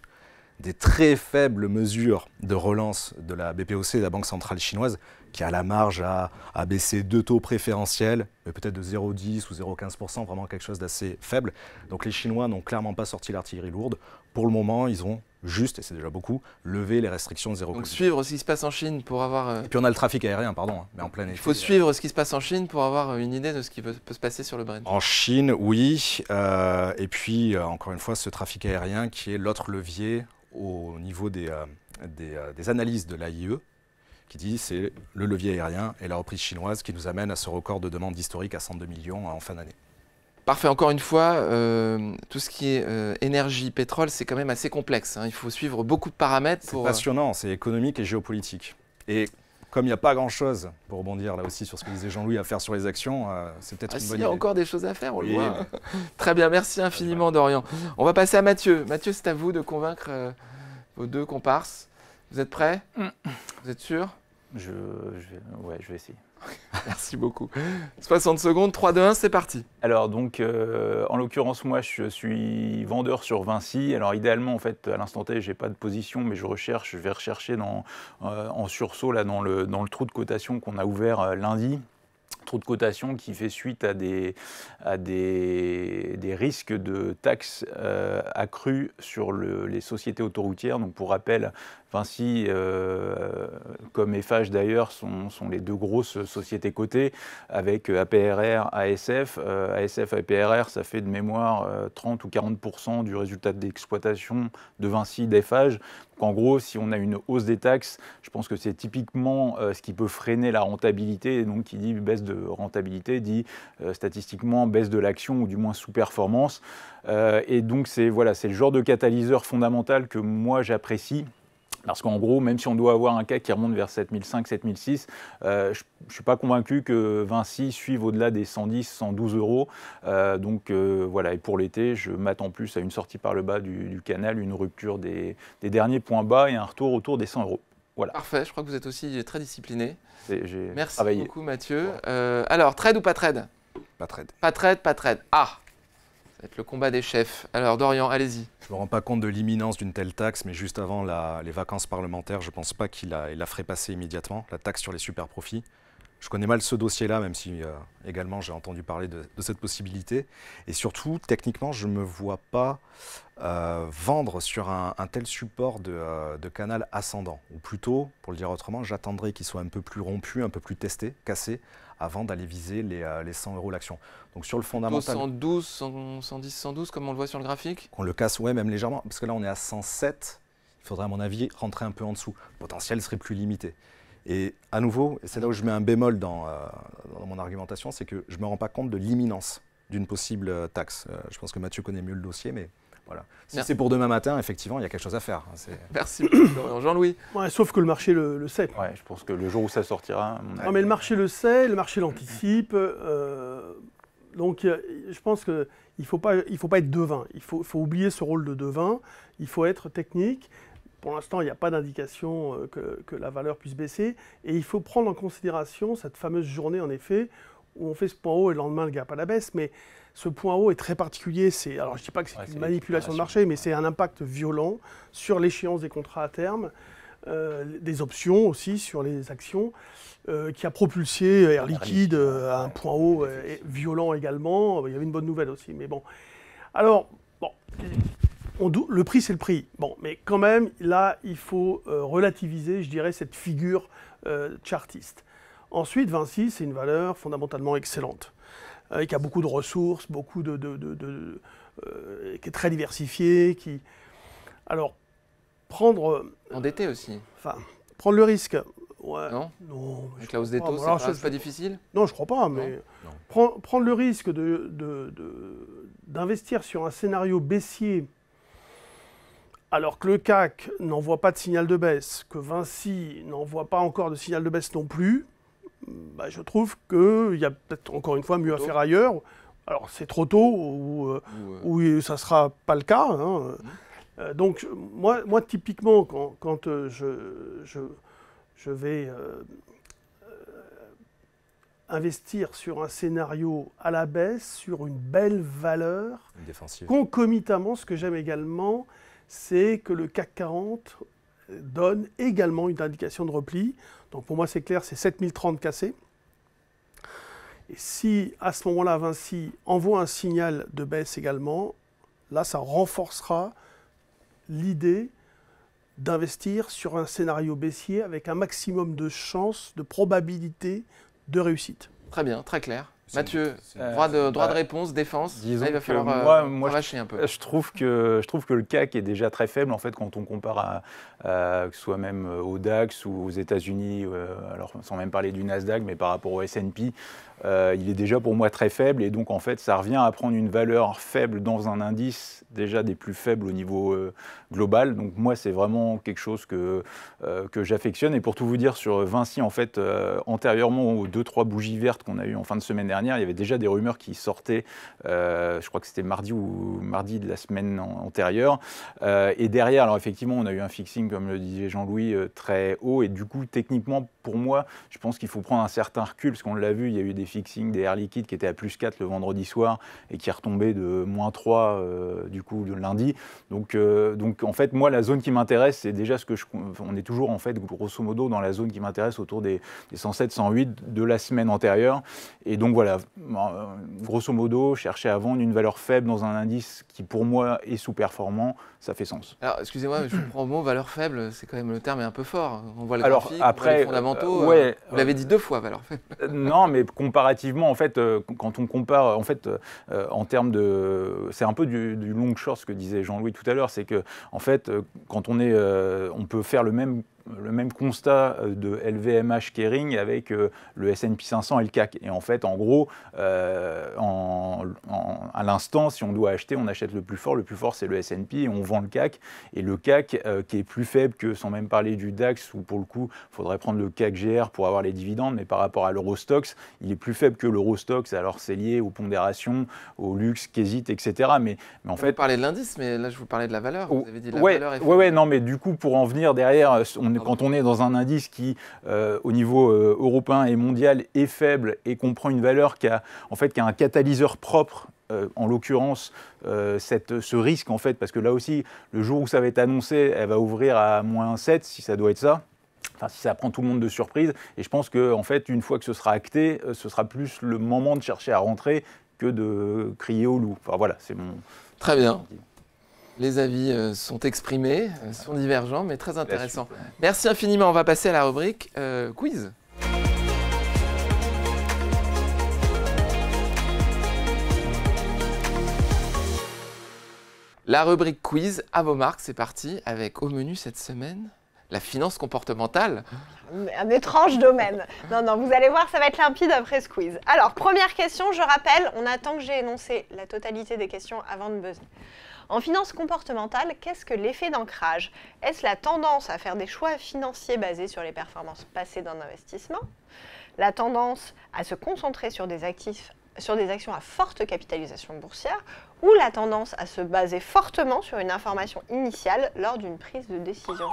des très faibles mesures de relance de la BPOC, de la Banque centrale chinoise, qui a la marge à baisser 2 taux préférentiels, mais peut-être de 0,10 ou 0,15%, vraiment quelque chose d'assez faible. Donc les Chinois n'ont clairement pas sorti l'artillerie lourde. Pour le moment, ils ont juste, et c'est déjà beaucoup, lever les restrictions de zéro Donc Covid. suivre ce qui se passe en Chine pour avoir... Et puis on a le trafic aérien, pardon, mais en plein été. il faut suivre ce qui se passe en Chine pour avoir une idée de ce qui peut se passer sur le Brent. En Chine, oui. Et puis, encore une fois, ce trafic aérien qui est l'autre levier au niveau des analyses de l'AIE, qui dit c'est le levier aérien et la reprise chinoise qui nous amène à ce record de demande historique à 102 millions en fin d'année. Parfait, encore une fois, tout ce qui est énergie, pétrole, c'est quand même assez complexe. Hein. Il faut suivre beaucoup de paramètres C'est pour... passionnant, c'est économique et géopolitique. Et comme il n'y a pas grand-chose, pour rebondir là aussi sur ce que disait Jean-Louis, à faire sur les actions, c'est peut-être une bonne il y a idée. encore des choses à faire, on le Oui, voit. Très bien, merci infiniment Dorian. On va passer à Mathieu. Mathieu, c'est à vous de convaincre vos deux comparses. Vous êtes prêts? Vous êtes sûr? Je vais essayer. Merci beaucoup. 60 secondes, 3, 2, 1, c'est parti. Alors donc, en l'occurrence, moi, je suis vendeur sur Vinci. Alors idéalement, en fait, à l'instant T, j'ai pas de position, mais je vais rechercher en sursaut là, dans le trou de cotation qu'on a ouvert lundi. Trou de cotation qui fait suite à des risques de taxes accrues sur les sociétés autoroutières. Donc pour rappel, Vinci, comme Eiffage d'ailleurs, sont les deux grosses sociétés cotées avec APRR, ASF. ASF, APRR, ça fait de mémoire 30 ou 40% du résultat d'exploitation de Vinci, d'Eiffage. Donc en gros, si on a une hausse des taxes, je pense que c'est typiquement ce qui peut freiner la rentabilité. Et donc qui dit baisse de rentabilité, dit statistiquement baisse de l'action ou du moins sous-performance. Et donc c'est le genre de catalyseur fondamental que moi j'apprécie. Parce qu'en gros, même si on doit avoir un CAC qui remonte vers 7005, 7006, je ne suis pas convaincu que Vinci suive au-delà des 110, 112 euros. Et pour l'été, je m'attends plus à une sortie par le bas du canal, une rupture des derniers points bas et un retour autour des 100 euros. Voilà. Parfait, je crois que vous êtes aussi très discipliné. Merci travaillé. beaucoup Mathieu. Alors, trade ou pas trade? Pas trade. Pas trade, pas trade. Ah, ça va être le combat des chefs. Alors Dorian, allez-y. Je ne me rends pas compte de l'imminence d'une telle taxe, mais juste avant les vacances parlementaires, je ne pense pas qu'il la ferait passer immédiatement, la taxe sur les super profits. Je connais mal ce dossier-là, même si également j'ai entendu parler de cette possibilité. Et surtout, techniquement, je ne me vois pas vendre sur un tel support de canal ascendant. Ou plutôt, pour le dire autrement, j'attendrai qu'il soit un peu plus rompu, un peu plus testé, cassé, avant d'aller viser les 100 euros l'action. Donc sur le fondamental... 112, 110, 112, comme on le voit sur le graphique? Qu'on le casse, ouais, même légèrement, parce que là on est à 107, il faudrait à mon avis rentrer un peu en dessous. Le potentiel serait plus limité. Et à nouveau, et c'est là où je mets un bémol dans mon argumentation, c'est que je ne me rends pas compte de l'imminence d'une possible taxe. Je pense que Mathieu connaît mieux le dossier, mais voilà. Si c'est pour demain matin, effectivement, il y a quelque chose à faire. Merci beaucoup, Jean-Louis. Ouais, sauf que le marché le sait. Ouais, je pense que le jour où ça sortira... Non, mais le marché le sait, le marché l'anticipe. Donc, je pense qu'il ne faut pas être devin. Il faut oublier ce rôle de devin. Il faut être technique. Pour l'instant, il n'y a pas d'indication que la valeur puisse baisser. Et il faut prendre en considération cette fameuse journée, en effet, où on fait ce point haut et le lendemain, le gap à la baisse. Mais ce point haut est très particulier. Alors, je ne dis pas que c'est une manipulation de marché, mais c'est un impact violent sur l'échéance des contrats à terme, des options aussi sur les actions, qui a propulsé Air Liquide à un point haut violent également. Il y avait une bonne nouvelle aussi. Mais bon. Alors, bon... le prix, c'est le prix. Bon, mais quand même, là, il faut relativiser, je dirais, cette figure chartiste. Ensuite, Vinci, c'est une valeur fondamentalement excellente, qui a beaucoup de ressources, qui est très diversifiée, Alors, endetté aussi. Enfin, prendre le risque. Ouais. Non. Avec la hausse des taux, c'est pas difficile? Non, je ne crois pas, mais prendre le risque d'investir sur un scénario baissier, alors que le CAC n'envoie pas de signal de baisse, que Vinci n'envoie pas encore de signal de baisse non plus, je trouve qu'il y a peut-être encore une fois mieux à faire ailleurs. Alors c'est trop tôt ou ça ne sera pas le cas. Hein. Donc moi typiquement, quand je vais investir sur un scénario à la baisse, sur une belle valeur, concomitamment, ce que j'aime également, c'est que le CAC 40 donne également une indication de repli. Donc pour moi, c'est clair, c'est 7030 cassé. Et si à ce moment-là, Vinci envoie un signal de baisse également, là, ça renforcera l'idée d'investir sur un scénario baissier avec un maximum de chances, de probabilité de réussite. Très bien, très clair. Mathieu, c'est- droit de réponse, défense. Disons Là, il va que falloir moi, cravacher un peu. Je trouve que le CAC est déjà très faible en fait quand on compare que ce soit même au DAX ou aux États-Unis, alors sans même parler du Nasdaq, mais par rapport au S&P, il est déjà pour moi très faible et donc en fait ça revient à prendre une valeur faible dans un indice déjà des plus faibles au niveau global. Donc moi c'est vraiment quelque chose que j'affectionne et pour tout vous dire sur Vinci en fait antérieurement aux 2-3 bougies vertes qu'on a eues en fin de semaine dernière, il y avait déjà des rumeurs qui sortaient, je crois que c'était mardi de la semaine antérieure et derrière alors effectivement on a eu un fixing comme le disait Jean-Louis très haut et du coup techniquement pour moi je pense qu'il faut prendre un certain recul parce qu'on l'a vu, il y a eu des fixing des Air Liquide qui étaient à plus 4 le vendredi soir et qui est retombé de moins 3 du coup le lundi. Donc en fait moi la zone qui m'intéresse c'est déjà on est toujours en fait grosso modo dans la zone qui m'intéresse autour des 107, 108 de la semaine antérieure. Et donc voilà, grosso modo chercher à vendre une valeur faible dans un indice qui pour moi est sous-performant, ça fait sens. Alors, excusez-moi, mais je vous prends au mot, valeur faible, c'est quand même le terme est un peu fort. On voit le Alors, graphique, après, on voit les fondamentaux. ouais, vous l'avez dit 2 fois, valeur faible. Non, mais comparativement, en fait, quand on compare, en fait, en termes de, c'est un peu du long short ce que disait Jean-Louis tout à l'heure, c'est que, en fait, quand on peut faire le même constat de LVMH Kering avec le S&P 500 et le CAC. Et en fait, en gros, à l'instant, si on doit acheter, on achète le plus fort c'est le S&P et on vend le CAC. Et le CAC, qui est plus faible que, sans même parler du DAX, où pour le coup, il faudrait prendre le CAC GR pour avoir les dividendes, mais par rapport à l'Eurostoxx, il est plus faible que l'Eurostoxx. Alors c'est lié aux pondérations, au luxe, Kézit, etc. Mais en fait... Vous parlez de l'indice, mais là, je vous parlais de la valeur. Vous avez dit la ouais, valeur est ouais, non, mais du coup, pour en venir derrière, quand on est dans un indice qui, au niveau européen et mondial, est faible et qu'on prend une valeur qui a un catalyseur propre, en l'occurrence, ce risque, en fait, parce que là aussi, le jour où ça va être annoncé, elle va ouvrir à moins 7, si ça doit être ça. Enfin, si ça prend tout le monde de surprise. Et je pense qu'en fait, une fois que ce sera acté, ce sera plus le moment de chercher à rentrer que de crier au loup. Enfin, voilà, c'est mon... Très bien. Les avis sont exprimés, sont divergents, mais très intéressants. Merci infiniment. On va passer à la rubrique quiz. La rubrique quiz, à vos marques, c'est parti, avec au menu cette semaine, la finance comportementale. Un étrange domaine. Non, vous allez voir, ça va être limpide après ce quiz. Alors, première question, je rappelle, on attend que j'ai énoncé la totalité des questions avant de buzzer. En finance comportementale, qu'est-ce que l'effet d'ancrage? Est-ce la tendance à faire des choix financiers basés sur les performances passées d'un investissement? La tendance à se concentrer sur des actions à forte capitalisation boursière? Ou la tendance à se baser fortement sur une information initiale lors d'une prise de décision?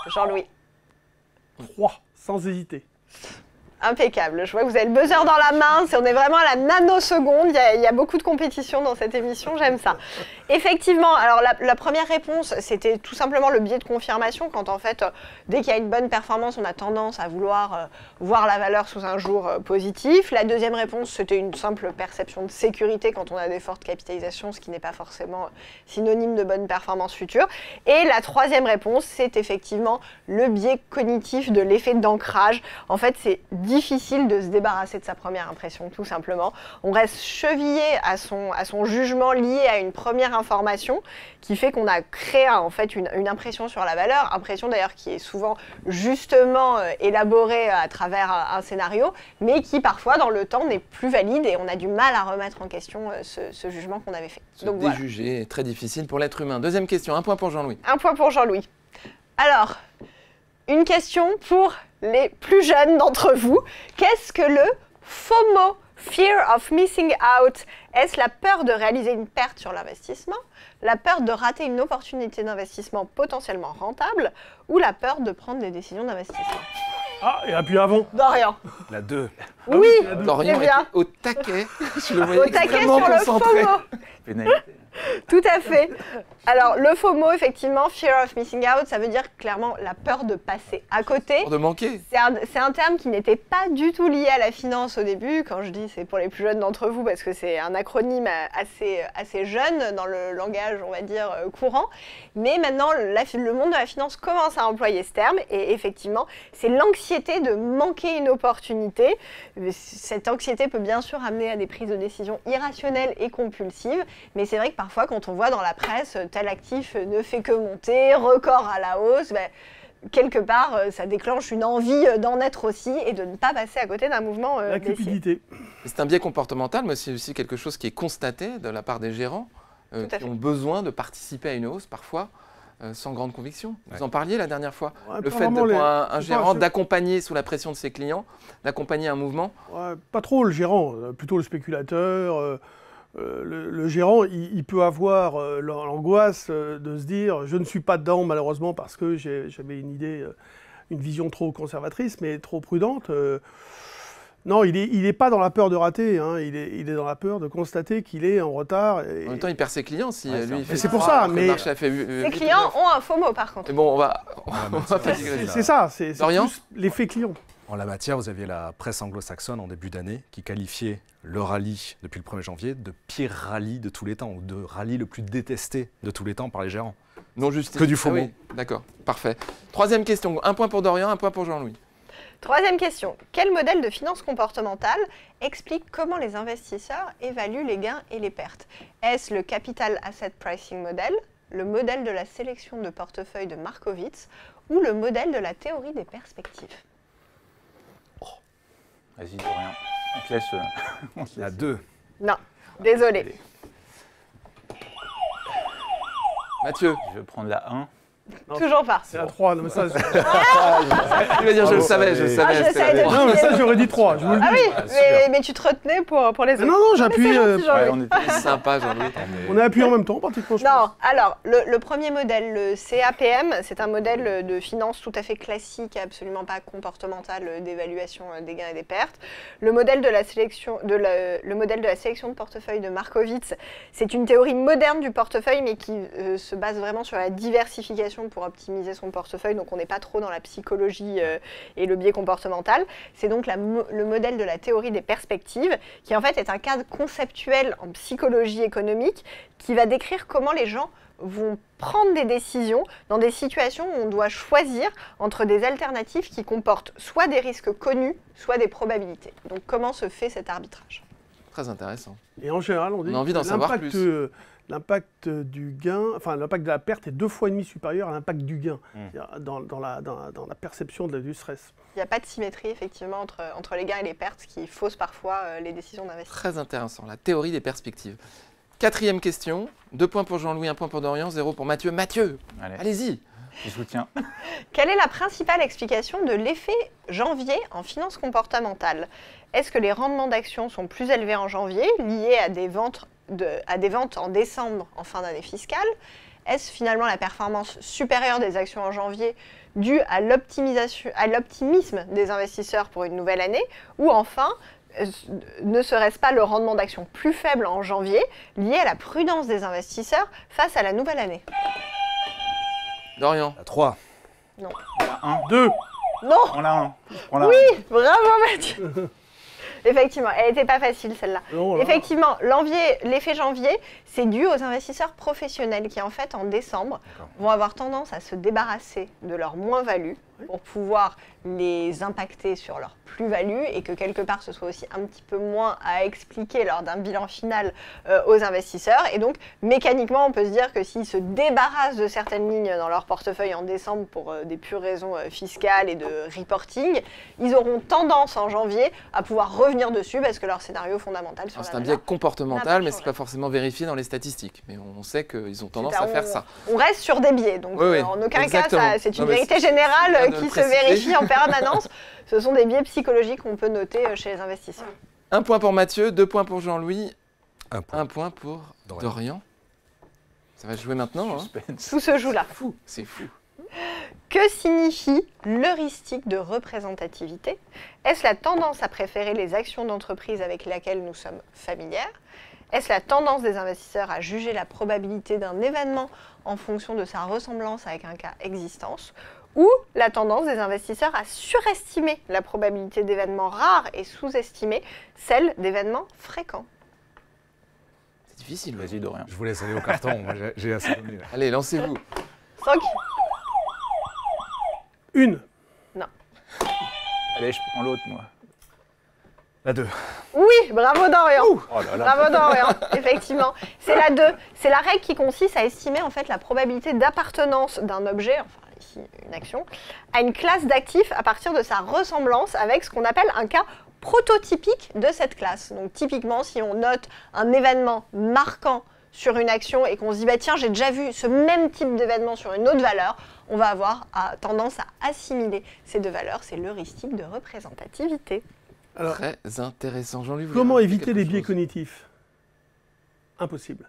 Jean-Louis. 3, sans hésiter. Impeccable. Je vois que vous avez le buzzer dans la main. On est vraiment à la nanoseconde. Il y a beaucoup de compétition dans cette émission. J'aime ça. Effectivement, alors la première réponse, c'était tout simplement le biais de confirmation. Quand en fait, dès qu'il y a une bonne performance, on a tendance à vouloir voir la valeur sous un jour positif. La deuxième réponse, c'était une simple perception de sécurité quand on a des fortes capitalisations, ce qui n'est pas forcément synonyme de bonne performance future. Et la troisième réponse, c'est effectivement le biais cognitif de l'effet d'ancrage. En fait, c'est difficile de se débarrasser de sa première impression, tout simplement. On reste chevillé à son jugement lié à une première information qui fait qu'on a créé en fait une impression sur la valeur, impression d'ailleurs qui est souvent justement élaborée à travers un scénario, mais qui parfois dans le temps n'est plus valide et on a du mal à remettre en question ce jugement qu'on avait fait. Donc déjuger est très difficile pour l'être humain. Deuxième question, 1 point pour Jean-Louis. 1 point pour Jean-Louis. Alors, une question pour les plus jeunes d'entre vous. Qu'est-ce que le FOMO, Fear of Missing Out? Est-ce la peur de réaliser une perte sur l'investissement, la peur de rater une opportunité d'investissement potentiellement rentable ou la peur de prendre des décisions d'investissement? Ah, et appuie avant. Dorian. La 2. Oui, Dorian c'est bien. était au taquet. Je le voyais Au taquet extrêmement sur le concentré. FOMO. Pénalité. Tout à fait. Alors, le FOMO, effectivement, Fear of Missing Out, ça veut dire clairement la peur de passer à côté. Pour de manquer. C'est un terme qui n'était pas du tout lié à la finance au début. Quand je dis c'est pour les plus jeunes d'entre vous, parce que c'est un acronyme assez jeune dans le langage, on va dire, courant. Mais maintenant, le monde de la finance commence à employer ce terme. Et effectivement, c'est l'anxiété de manquer une opportunité. Cette anxiété peut bien sûr amener à des prises de décision irrationnelles et compulsives. Mais c'est vrai que parfois, quand on voit dans la presse, tel actif ne fait que monter, record à la hausse, quelque part, ça déclenche une envie d'en être aussi et de ne pas passer à côté d'un mouvement La baissier. cupidité. C'est un biais comportemental, mais c'est aussi quelque chose qui est constaté de la part des gérants Tout à qui fait. ont besoin de participer à une hausse, parfois sans grande conviction. Vous en parliez la dernière fois. Ouais, Le pas fait vraiment de, pour les- un c'est gérant pas- d'accompagner sous la pression de ses clients, d'accompagner un mouvement. Ouais, pas trop le gérant, plutôt le spéculateur. Le gérant, il peut avoir l'angoisse de se dire je ne suis pas dedans malheureusement parce que j'avais une idée, une vision trop conservatrice mais trop prudente. Non, il est pas dans la peur de rater, hein, il est dans la peur de constater qu'il est en retard. En même temps, il perd ses clients si Ouais, lui il c'est fait c'est pour ça, ça, alors que mais- le marché a fait Les clients ont un FOMO par contre. Mais bon, on va c'est pas vrai, digresser. C'est ça, c'est Dorian plus l'effet client. En la matière, vous aviez la presse anglo-saxonne en début d'année qui qualifiait le rallye depuis le 1er janvier de pire rallye de tous les temps, ou de rallye le plus détesté de tous les temps par les gérants. Non justifié. Que du FOMO. Ah oui, d'accord, parfait. Troisième question, un point pour Dorian, un point pour Jean-Louis. Troisième question. Quel modèle de finance comportementale explique comment les investisseurs évaluent les gains et les pertes? Est-ce le Capital Asset Pricing Model, le modèle de la sélection de portefeuille de Markowitz ou le modèle de la théorie des perspectives? Vas-y, Dorian. On te laisse. On te Il y a laisse. deux. Non, désolé. Mathieu, Je vais prendre la 1. Non, Toujours pas. C'est la 3, non mais ça, tu vas dire je le savais, je le Ah, savais. je c'était savais la- de- non, mais ça j'aurais dit 3, je vous le dis. Ah oui, Ah, super. mais tu te retenais pour les autres. Non, non, j'appuie. Mais c'est gentil, Jean-Louis. Ouais, on était. C'est sympa Jean-Louis. On a appuyé en même temps, pratiquement. je Non, alors, le premier modèle, le CAPM, c'est un modèle de finance tout à fait classique, absolument pas comportemental d'évaluation des gains et des pertes. Le modèle de la sélection de portefeuille de Markowitz, c'est une théorie moderne du portefeuille, mais qui se base vraiment sur la diversification pour optimiser son portefeuille, donc on n'est pas trop dans la psychologie et le biais comportemental. C'est donc le modèle de la théorie des perspectives, qui en fait est un cadre conceptuel en psychologie économique qui va décrire comment les gens vont prendre des décisions dans des situations où on doit choisir entre des alternatives qui comportent soit des risques connus, soit des probabilités. Donc comment se fait cet arbitrage? Très intéressant. Et en général, on dit On a envie d'en que savoir l'impact, plus. l'impact du gain, enfin l'impact de la perte est 2 fois et demi supérieur à l'impact du gain, Mm. c'est-à-dire dans la perception du stress. Il n'y a pas de symétrie effectivement entre les gains et les pertes, ce qui fausse parfois les décisions d'investissement. Très intéressant, la théorie des perspectives. Quatrième question, 2 points pour Jean-Louis, 1 point pour Dorian, 0 pour Mathieu. Mathieu, Allez, allez-y. je soutiens. Quelle est la principale explication de l'effet janvier en finance comportementale? Est-ce que les rendements d'actions sont plus élevés en janvier, liés à des ventes en décembre en fin d'année fiscale? Est-ce finalement la performance supérieure des actions en janvier due à l'optimisme des investisseurs pour une nouvelle année? Ou enfin, ne serait-ce pas le rendement d'actions plus faible en janvier, lié à la prudence des investisseurs face à la nouvelle année? Dorian, La 3. La 1. 2. Non, On l'a 1. On l'a oui, bravo Mathieu. Effectivement, elle n'était pas facile celle-là. Non, là, Effectivement, l'effet janvier, c'est dû aux investisseurs professionnels qui, en fait, en décembre, vont avoir tendance à se débarrasser de leurs moins-values pour pouvoir les impacter sur leur plus-value et que quelque part ce soit aussi un petit peu moins à expliquer lors d'un bilan final aux investisseurs. Et donc, mécaniquement, on peut se dire que s'ils se débarrassent de certaines lignes dans leur portefeuille en décembre pour des pures raisons fiscales et de reporting, ils auront tendance en janvier à pouvoir revenir dessus parce que leur scénario fondamental sur alors, la c'est un nana biais comportemental, n'a pas mais ce n'est changé. pas forcément vérifié dans les statistiques. Mais on sait qu'ils ont tendance C'est à faire ça. On reste sur des biais, donc Oui, oui, en aucun exactement. cas, c'est Non, une mais vérité c'est générale bien de qui le se préciser. vérifie en permanence. Ce sont des biais psychologiques qu'on peut noter chez les investisseurs. 1 point pour Mathieu, 2 points pour Jean-Louis, 1 point. 1 point pour Dorian. Dorian. Ça va se jouer maintenant, hein. Suspense. Tout se joue là. Fou, c'est fou. Que signifie l'heuristique de représentativité? Est-ce la tendance à préférer les actions d'entreprise avec lesquelles nous sommes familières? Est-ce la tendance des investisseurs à juger la probabilité d'un événement en fonction de sa ressemblance avec un cas existant? Ou la tendance des investisseurs à surestimer la probabilité d'événements rares et sous-estimer celle d'événements fréquents? C'est difficile. Vas-y, Dorian. Je vous laisse aller au carton, moi j'ai assez donné. Là. Allez, lancez-vous. 5. Une. Allez, je prends l'autre, moi. La 2. Oui, bravo Dorian. Oh là là. Bravo Dorian, effectivement. C'est la 2. C'est la règle qui consiste à estimer en fait la probabilité d'appartenance d'un objet, enfin ici une action, à une classe d'actifs à partir de sa ressemblance avec ce qu'on appelle un cas prototypique de cette classe. Donc typiquement, si on note un événement marquant sur une action et qu'on se dit bah, tiens, j'ai déjà vu ce même type d'événement sur une autre valeur, on va avoir tendance à assimiler ces deux valeurs. C'est l'heuristique de représentativité. Alors, Très intéressant. Jean-Louis, vous comment voulez éviter rajouter les quelque biais chose? cognitifs? Impossible.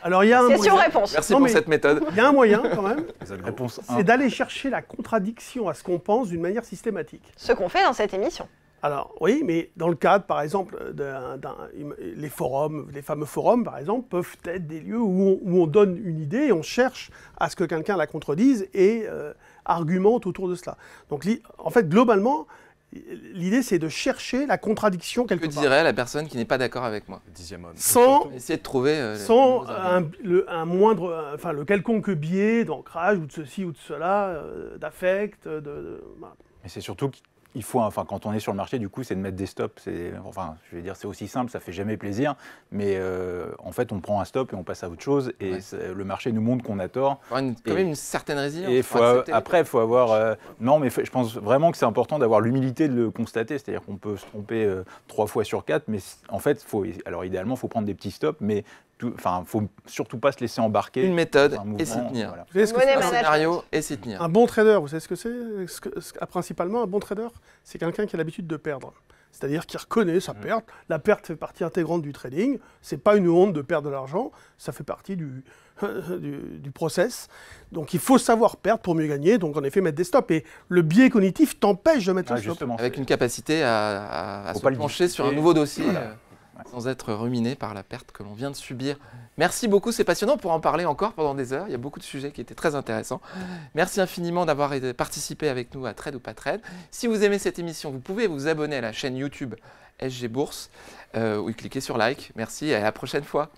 Alors, il y a un Question moyen. réponse. Merci Non, pour mais- cette méthode. Il y a un moyen quand même, Réponse 1. c'est d'aller chercher la contradiction à ce qu'on pense d'une manière systématique. Ce qu'on fait dans cette émission. Alors oui, mais dans le cadre, par exemple, les forums, les fameux forums, par exemple, peuvent être des lieux où on donne une idée et on cherche à ce que quelqu'un la contredise et argumente autour de cela. Donc en fait, globalement, l'idée c'est de chercher la contradiction quelque Que part. dirait la personne qui n'est pas d'accord avec moi? Le 10e homme. Sans, Essayer de trouver sans les bons arguments. un moindre, enfin le quelconque biais d'ancrage ou de ceci ou de cela, d'affect, voilà. Mais c'est surtout qu'il faut, enfin, quand on est sur le marché, du coup, c'est de mettre des stops. Enfin, je vais dire, c'est aussi simple, ça fait jamais plaisir, mais en fait, on prend un stop et on passe à autre chose, et Ouais. le marché nous montre qu'on a tort. Quand même une certaine résilience. Et pour accepter les après, il faut avoir... non, mais je pense vraiment que c'est important d'avoir l'humilité de le constater. C'est-à-dire qu'on peut se tromper 3 fois sur 4, mais en fait, alors idéalement, il faut prendre des petits stops, mais il ne faut surtout pas se laisser embarquer. Une méthode dans un et s'y mouvement, tenir. voilà. Vous savez ce que Monnaie c'est Un management. scénario et s'y tenir. un bon trader, vous savez ce que c'est principalement, un bon trader, c'est quelqu'un qui a l'habitude de perdre. C'est-à-dire qui reconnaît sa perte. La perte fait partie intégrante du trading. C'est pas une honte de perdre de l'argent. Ça fait partie du process. Donc il faut savoir perdre pour mieux gagner. Donc en effet, mettre des stops. Et le biais cognitif t'empêche de mettre Ah, le stop. justement, Avec une capacité à Faut se pas le pencher sur un discuter. nouveau dossier Voilà. sans être ruminé par la perte que l'on vient de subir. Merci beaucoup, c'est passionnant. On pourra en parler encore pendant des heures. Il y a beaucoup de sujets qui étaient très intéressants. Merci infiniment d'avoir participé avec nous à Trade ou pas Trade. Si vous aimez cette émission, vous pouvez vous abonner à la chaîne YouTube SG Bourse ou cliquer sur like. Merci et à la prochaine fois.